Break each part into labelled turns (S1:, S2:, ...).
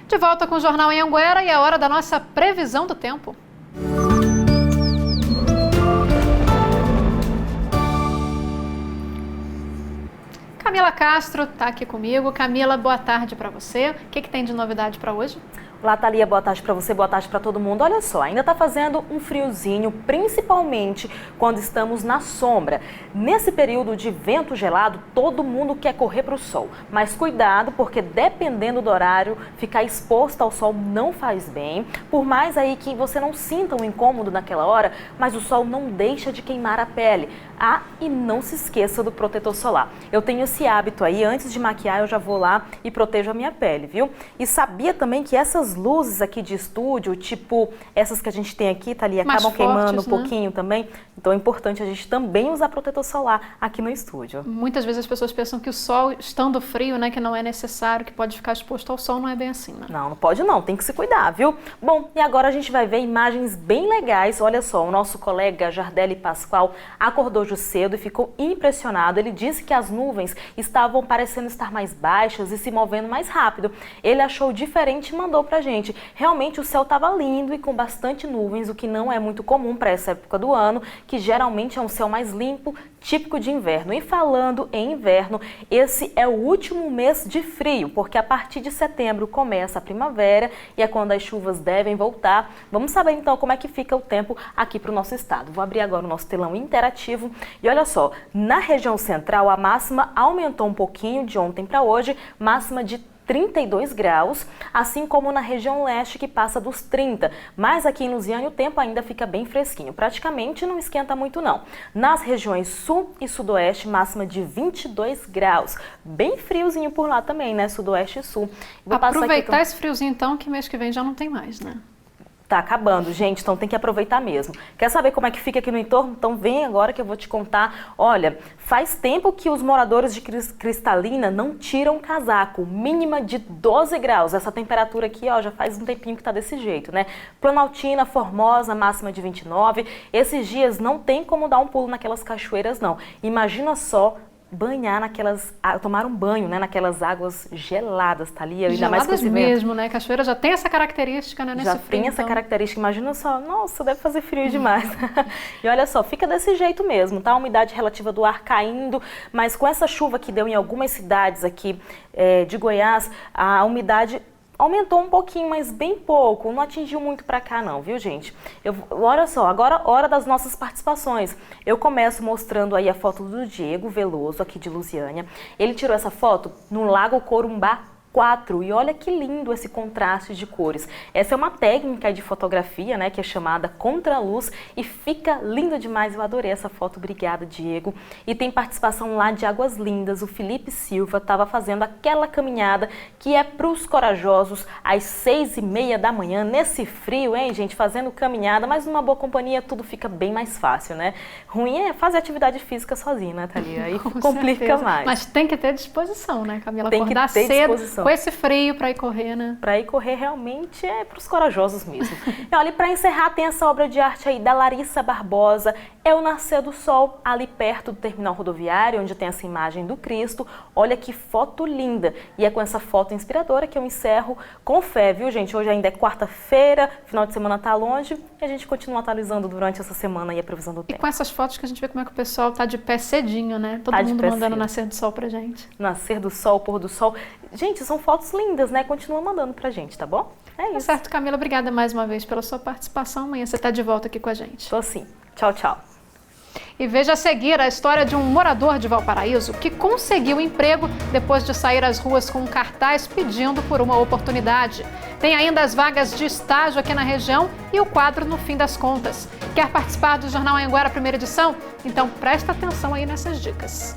S1: De volta com o Jornal Anhanguera e é hora da nossa previsão do tempo. Camila Castro está aqui comigo. Camila, boa tarde para você. O que tem de novidade para hoje?
S2: Olá, Thalia, boa tarde para você, boa tarde para todo mundo. Olha só, ainda está fazendo um friozinho, principalmente quando estamos na sombra. Nesse período de vento gelado, todo mundo quer correr para o sol. Mas cuidado, porque dependendo do horário, ficar exposto ao sol não faz bem. Por mais aí que você não sinta um incômodo naquela hora, mas o sol não deixa de queimar a pele. Ah, e não se esqueça do protetor solar. Eu tenho esse hábito aí, antes de maquiar eu já vou lá e protejo a minha pele, viu? E sabia também que essas luzes aqui de estúdio, tipo essas que a gente tem aqui, tá ali, acabam queimando um pouquinho também. Então é importante a gente também usar protetor solar aqui no estúdio.
S1: Muitas vezes as pessoas pensam que o sol, estando frio, né, que não é necessário, que pode ficar exposto ao sol, não é bem assim, né?
S2: Não, não pode não, tem que se cuidar, viu? Bom, e agora a gente vai ver imagens bem legais. Olha só, o nosso colega Jardelli Pascoal acordou hoje cedo e ficou impressionado. Ele disse que as nuvens estavam parecendo estar mais baixas e se movendo mais rápido. Ele achou diferente e mandou pra gente. Realmente o céu estava lindo e com bastante nuvens, o que não é muito comum para essa época do ano, que geralmente é um céu mais limpo, típico de inverno. E falando em inverno, esse é o último mês de frio, porque a partir de setembro começa a primavera e é quando as chuvas devem voltar. Vamos saber então como é que fica o tempo aqui para o nosso estado. Vou abrir agora o nosso telão interativo e olha só, na região central a máxima aumentou um pouquinho de ontem para hoje, máxima de 32 graus, assim como na região leste que passa dos 30, mas aqui em Lusiânia o tempo ainda fica bem fresquinho, praticamente não esquenta muito não. Nas regiões sul e sudoeste, máxima de 22 graus, bem friozinho por lá também, né, sudoeste e sul.
S1: Vou aproveitar esse friozinho então, que mês que vem já não tem mais, né?
S2: Tá acabando, gente, então tem que aproveitar mesmo. Quer saber como é que fica aqui no entorno? Então vem agora que eu vou te contar. Olha, faz tempo que os moradores de Cristalina não tiram casaco, mínima de 12 graus. Essa temperatura aqui, ó, já faz um tempinho que tá desse jeito, né? Planaltina, Formosa, máxima de 29. Esses dias não tem como dar um pulo naquelas cachoeiras, não. Imagina só banhar naquelas, tomar um banho, né, naquelas águas geladas, Thalia, ainda mais com esse vento.
S1: Mesmo, né? Cachoeira já tem essa característica, né, nesse
S2: já
S1: frio.
S2: Tem essa característica, imagina só, nossa, deve fazer frio demais. E olha só, fica desse jeito mesmo, tá? A umidade relativa do ar caindo, mas com essa chuva que deu em algumas cidades aqui de Goiás, a umidade aumentou um pouquinho, mas bem pouco, não atingiu muito pra cá não, viu, gente? Olha só, agora hora das nossas participações. Eu começo mostrando aí a foto do Diego Veloso, aqui de Lusiânia. Ele tirou essa foto no Lago Corumbá 4 e olha que lindo esse contraste de cores. Essa é uma técnica de fotografia, né, que é chamada contraluz e fica linda demais. Eu adorei essa foto, obrigada, Diego. E tem participação lá de Águas Lindas, o Felipe Silva estava fazendo aquela caminhada que é para os corajosos às 6h30 da manhã, nesse frio, hein, gente, fazendo caminhada, mas numa boa companhia tudo fica bem mais fácil, né? Ruim é fazer atividade física sozinha, né, Thalia? Aí complica mais.
S1: Mas tem que ter disposição, né, Camila?
S2: Tem
S1: acordar
S2: que ter
S1: cedo,
S2: disposição.
S1: com esse frio para ir correr, né?
S2: Para ir correr realmente é para os corajosos mesmo. E olha, para encerrar tem essa obra de arte aí da Larissa Barbosa, é o Nascer do Sol, ali perto do terminal rodoviário, onde tem essa imagem do Cristo. Olha que foto linda. E é com essa foto inspiradora que eu encerro com fé, viu, gente? Hoje ainda é quarta-feira, final de semana tá longe e a gente continua atualizando durante essa semana aí a previsão do tempo.
S1: E com essas fotos que a gente vê como é que o pessoal tá de pé cedinho, né? Todo mundo mandando Nascer do Sol pra gente.
S2: Nascer do Sol, pôr do sol. Gente, são fotos lindas, né? Continua mandando pra gente, tá bom? É isso.
S1: Tá certo, Camila. Obrigada mais uma vez pela sua participação. Amanhã você tá de volta aqui com a gente.
S2: Tô sim. Tchau, tchau.
S1: E veja a seguir a história de um morador de Valparaíso que conseguiu emprego depois de sair às ruas com um cartaz pedindo por uma oportunidade. Tem ainda as vagas de estágio aqui na região e o quadro No Fim das Contas. Quer participar do Jornal Anhanguera primeira edição? Então presta atenção aí nessas dicas.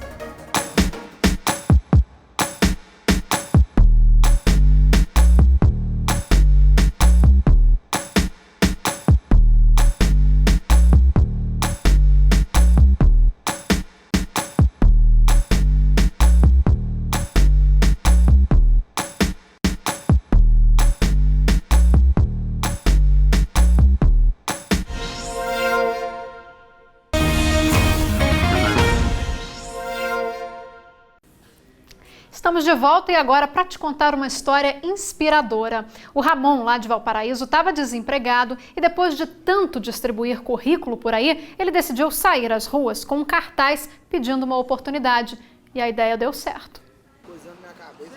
S1: Estamos de volta e agora para te contar uma história inspiradora. O Ramon, lá de Valparaíso, estava desempregado e depois de tanto distribuir currículo por aí, ele decidiu sair às ruas com um cartaz pedindo uma oportunidade. E a ideia deu certo.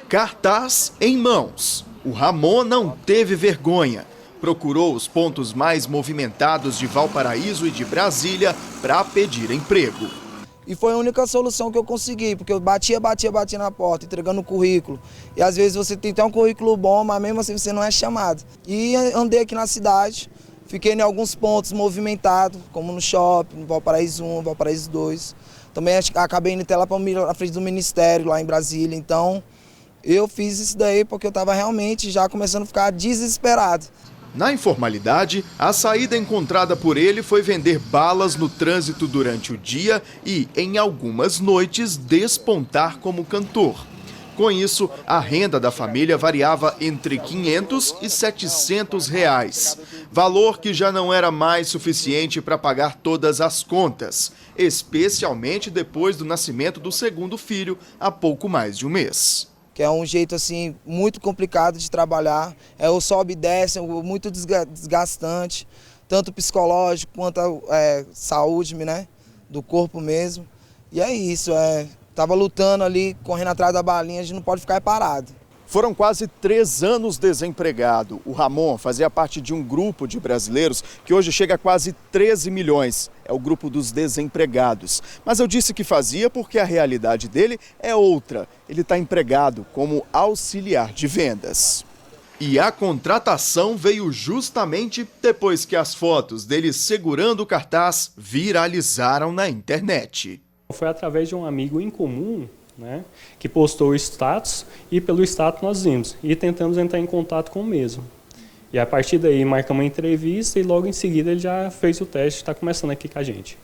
S3: Cartaz em mãos. O Ramon não teve vergonha. Procurou os pontos mais movimentados de Valparaíso e de Brasília para pedir emprego.
S4: E foi a única solução que eu consegui, porque eu batia na porta, entregando o currículo. E às vezes você tem até um currículo bom, mas mesmo assim você não é chamado. E andei aqui na cidade, fiquei em alguns pontos movimentados, como no shopping, no Valparaíso 1, Valparaíso 2. Também acabei indo até lá na frente do Ministério, lá em Brasília. Então, eu fiz isso daí porque eu estava realmente já começando a ficar desesperado.
S3: Na informalidade, a saída encontrada por ele foi vender balas no trânsito durante o dia e, em algumas noites, despontar como cantor. Com isso, a renda da família variava entre R$500 e R$700, valor que já não era mais suficiente para pagar todas as contas, especialmente depois do nascimento do segundo filho há pouco mais de um mês.
S4: Que é um jeito assim muito complicado de trabalhar, é o sobe e desce, muito desgastante, tanto psicológico quanto a saúde, né, do corpo mesmo. E é isso, tava lutando ali, correndo atrás da balinha, a gente não pode ficar parado.
S3: Foram quase 3 anos desempregado. O Ramon fazia parte de um grupo de brasileiros que hoje chega a quase 13 milhões. É o grupo dos desempregados. Mas eu disse que fazia porque a realidade dele é outra. Ele está empregado como auxiliar de vendas. E a contratação veio justamente depois que as fotos dele segurando o cartaz viralizaram na internet.
S5: Foi através de um amigo em comum, né, que postou o status, e pelo status nós vimos e tentamos entrar em contato com o mesmo. E a partir daí marcamos uma entrevista e logo em seguida ele já fez o teste e está começando aqui com a gente.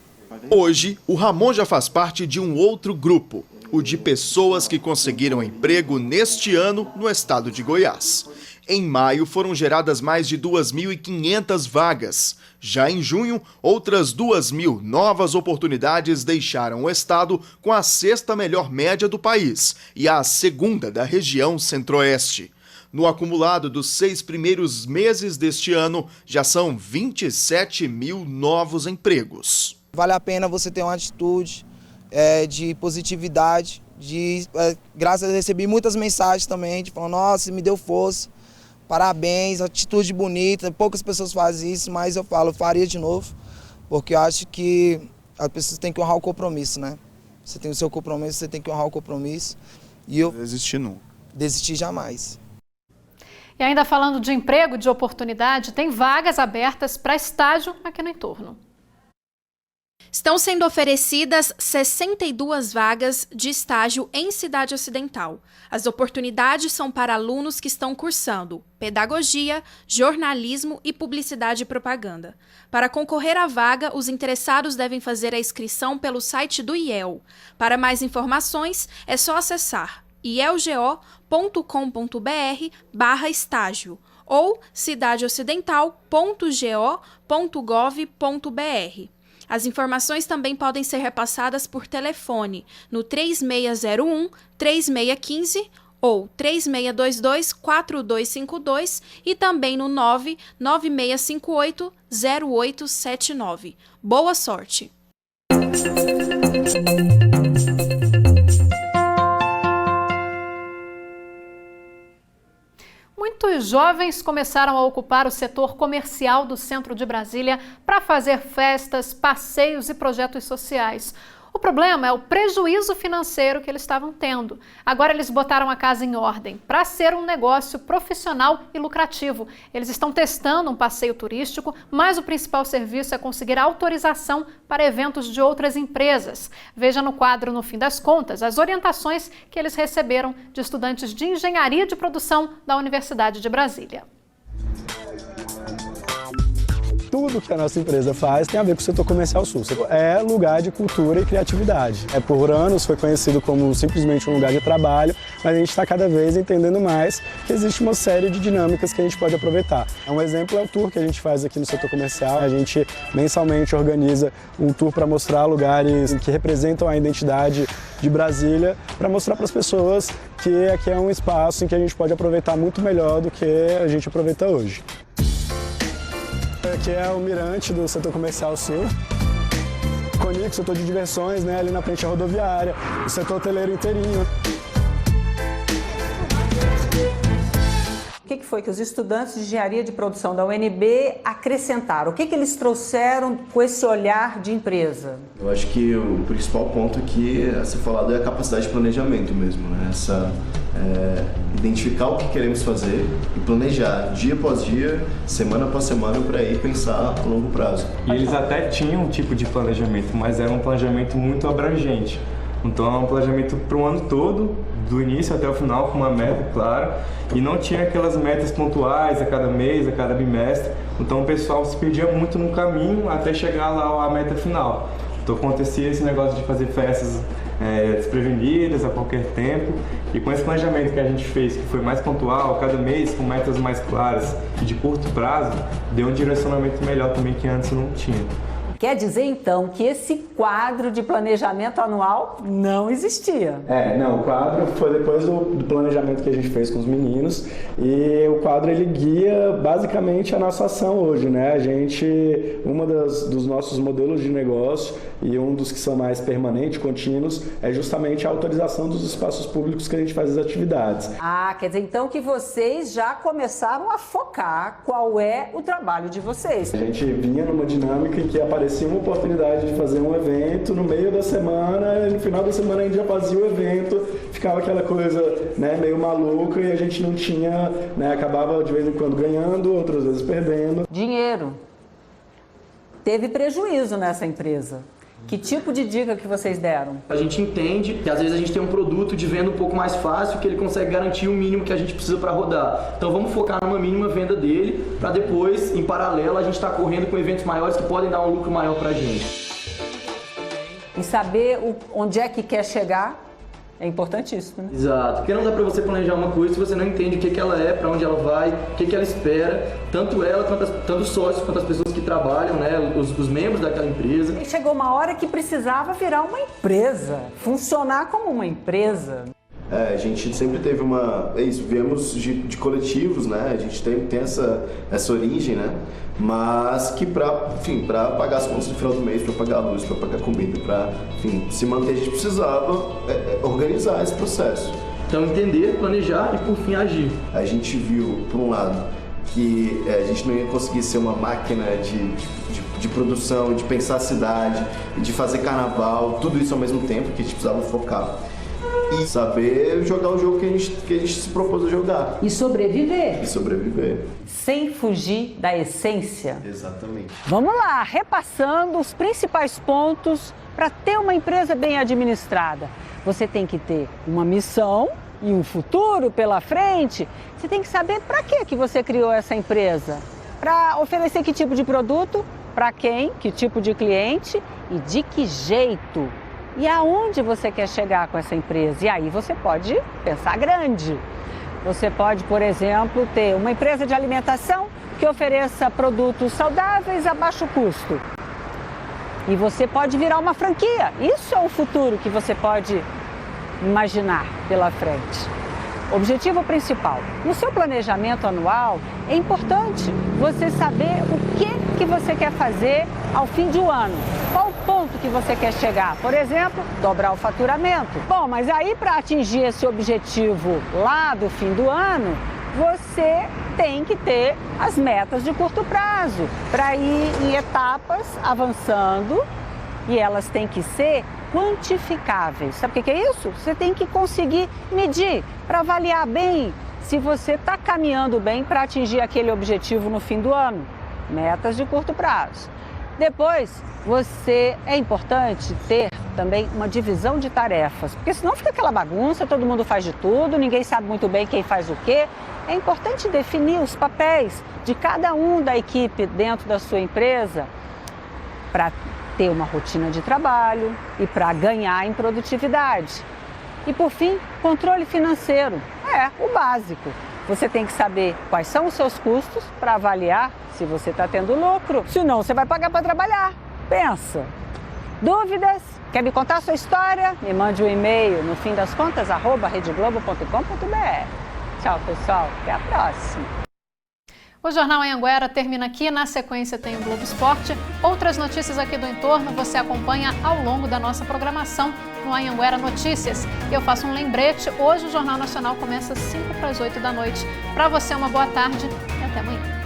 S3: Hoje, o Ramon já faz parte de um outro grupo, o de pessoas que conseguiram emprego neste ano no estado de Goiás. Em maio foram geradas mais de 2.500 vagas. Já em junho, outras 2.000 novas oportunidades deixaram o estado com a 6ª melhor média do país e a 2ª da região centro-oeste. No acumulado dos 6 primeiros meses deste ano, já são 27 mil novos empregos.
S4: Vale a pena você ter uma atitude de positividade, graças a Deus recebi muitas mensagens também, de falando, nossa, me deu força. Parabéns, atitude bonita, poucas pessoas fazem isso, mas eu faria de novo, porque eu acho que as pessoas têm que honrar o compromisso, né? Você tem o seu compromisso, você tem que honrar o compromisso. E eu
S3: desistir nunca.
S4: Desistir jamais.
S1: E ainda falando de emprego, de oportunidade, tem vagas abertas para estágio aqui no entorno.
S6: Estão sendo oferecidas 62 vagas de estágio em Cidade Ocidental. As oportunidades são para alunos que estão cursando pedagogia, jornalismo e publicidade e propaganda. Para concorrer à vaga, os interessados devem fazer a inscrição pelo site do IEL. Para mais informações, é só acessar ielgo.com.br/estágio ou cidadeocidental.go.gov.br. As informações também podem ser repassadas por telefone no 3601-3615 ou 3622-4252 e também no 99658-0879. Boa sorte!
S1: Muitos jovens começaram a ocupar o setor comercial do centro de Brasília para fazer festas, passeios e projetos sociais. O problema é o prejuízo financeiro que eles estavam tendo. Agora eles botaram a casa em ordem para ser um negócio profissional e lucrativo. Eles estão testando um passeio turístico, mas o principal serviço é conseguir autorização para eventos de outras empresas. Veja no quadro, no fim das contas, as orientações que eles receberam de estudantes de engenharia de produção da Universidade de Brasília.
S7: tudo que a nossa empresa faz tem a ver com o setor comercial sul. É lugar de cultura e criatividade. Por anos foi conhecido como simplesmente um lugar de trabalho, mas a gente está cada vez entendendo mais que existe uma série de dinâmicas que a gente pode aproveitar. Um exemplo é o tour que a gente faz aqui no setor comercial. A gente mensalmente organiza um tour para mostrar lugares que representam a identidade de Brasília, para mostrar para as pessoas que aqui é um espaço em que a gente pode aproveitar muito melhor do que a gente aproveita hoje. Aqui é o mirante do setor comercial sul. Conix, setor de diversões, né? Ali na frente a rodoviária, o setor hoteleiro inteirinho.
S8: O que foi que os estudantes de engenharia de produção da UNB acrescentaram? O que eles trouxeram com esse olhar de empresa?
S9: Eu acho que o principal ponto aqui a ser falado é a capacidade de planejamento mesmo, né? Identificar o que queremos fazer e planejar dia após dia, semana após semana, para ir pensar a longo prazo.
S10: E eles até tinham um tipo de planejamento, mas era um planejamento muito abrangente. Então é um planejamento para o ano todo, do início até o final, com uma meta clara, e não tinha aquelas metas pontuais a cada mês, a cada bimestre. Então o pessoal se perdia muito no caminho até chegar lá à meta final. Então acontecia esse negócio de fazer festas desprevenidas a qualquer tempo, e com esse planejamento que a gente fez, que foi mais pontual, cada mês, com metas mais claras e de curto prazo, deu um direcionamento melhor também que antes não tinha.
S8: Quer dizer, então, que esse quadro de planejamento anual não existia?
S7: Não, o quadro foi depois do planejamento que a gente fez com os meninos, e o quadro ele guia basicamente a nossa ação hoje, né? Dos nossos modelos de negócio e um dos que são mais permanentes, contínuos, é justamente a autorização dos espaços públicos que a gente faz as atividades.
S8: Quer dizer, então, que vocês já começaram a focar qual é o trabalho de vocês.
S7: A gente vinha numa dinâmica em que aparecia uma oportunidade de fazer um evento no meio da semana, e no final da semana a gente já fazia o evento, ficava aquela coisa, né, meio maluca, e a gente não tinha, né, acabava de vez em quando ganhando, outras vezes perdendo.
S8: Dinheiro. Teve prejuízo nessa empresa. Que tipo de dica que vocês deram?
S11: A gente entende que às vezes a gente tem um produto de venda um pouco mais fácil, que ele consegue garantir o mínimo que a gente precisa para rodar. Então vamos focar numa mínima venda dele, para depois, em paralelo, a gente estar correndo com eventos maiores que podem dar um lucro maior para a gente.
S8: E saber onde é que quer chegar é importantíssimo, né?
S11: Exato, porque não dá para você planejar uma coisa se você não entende o que ela é, para onde ela vai, o que ela espera, tanto ela, tanto os sócios, quanto as pessoas que trabalham, né, os membros daquela empresa.
S8: E chegou uma hora que precisava virar uma empresa, funcionar como uma empresa.
S9: A gente sempre teve viemos de coletivos, né? A gente tem essa origem, né? Mas que para pagar as contas no final do mês, para pagar a luz, para pagar comida, para se manter, a gente precisava organizar esse processo.
S11: Então entender, planejar e por fim agir.
S9: A gente viu, por um lado, que a gente não ia conseguir ser uma máquina de produção, de pensar a cidade, de fazer carnaval, tudo isso ao mesmo tempo, que a gente precisava focar. E saber jogar o jogo que a gente se propôs a jogar.
S8: E sobreviver.
S2: Sem fugir da essência.
S9: Exatamente.
S8: Vamos lá, repassando os principais pontos para ter uma empresa bem administrada. Você tem que ter uma missão e um futuro pela frente. Você tem que saber para que você criou essa empresa. Para oferecer que tipo de produto, para quem, que tipo de cliente e de que jeito. E aonde você quer chegar com essa empresa? E aí você pode pensar grande. Você pode, por exemplo, ter uma empresa de alimentação que ofereça produtos saudáveis a baixo custo. E você pode virar uma franquia. Isso é o futuro que você pode imaginar pela frente. Objetivo principal. No seu planejamento anual, é importante você saber o que você quer fazer ao fim de um ano. Qual o ponto que você quer chegar? Por exemplo, dobrar o faturamento. Bom, mas aí para atingir esse objetivo lá do fim do ano, você tem que ter as metas de curto prazo para ir em etapas avançando, e elas têm que ser quantificáveis. Sabe o que é isso? Você tem que conseguir medir para avaliar bem se você está caminhando bem para atingir aquele objetivo no fim do ano. Metas de curto prazo. Depois, é importante ter também uma divisão de tarefas, porque senão fica aquela bagunça, todo mundo faz de tudo, ninguém sabe muito bem quem faz o quê. É importante definir os papéis de cada um da equipe dentro da sua empresa para ter uma rotina de trabalho e para ganhar em produtividade. E por fim, controle financeiro. O básico. Você tem que saber quais são os seus custos para avaliar se você está tendo lucro. Senão, você vai pagar para trabalhar. Pensa. Dúvidas? Quer me contar a sua história? Me mande um e-mail no fimdascontas@redeglobo.com.br. Tchau, pessoal. Até a próxima.
S1: O Jornal Anhanguera termina aqui. Na sequência tem o Globo Esporte. Outras notícias aqui do entorno você acompanha ao longo da nossa programação no Anhanguera Notícias. E eu faço um lembrete. Hoje o Jornal Nacional começa às 7:55 da noite. Para você, uma boa tarde e até amanhã.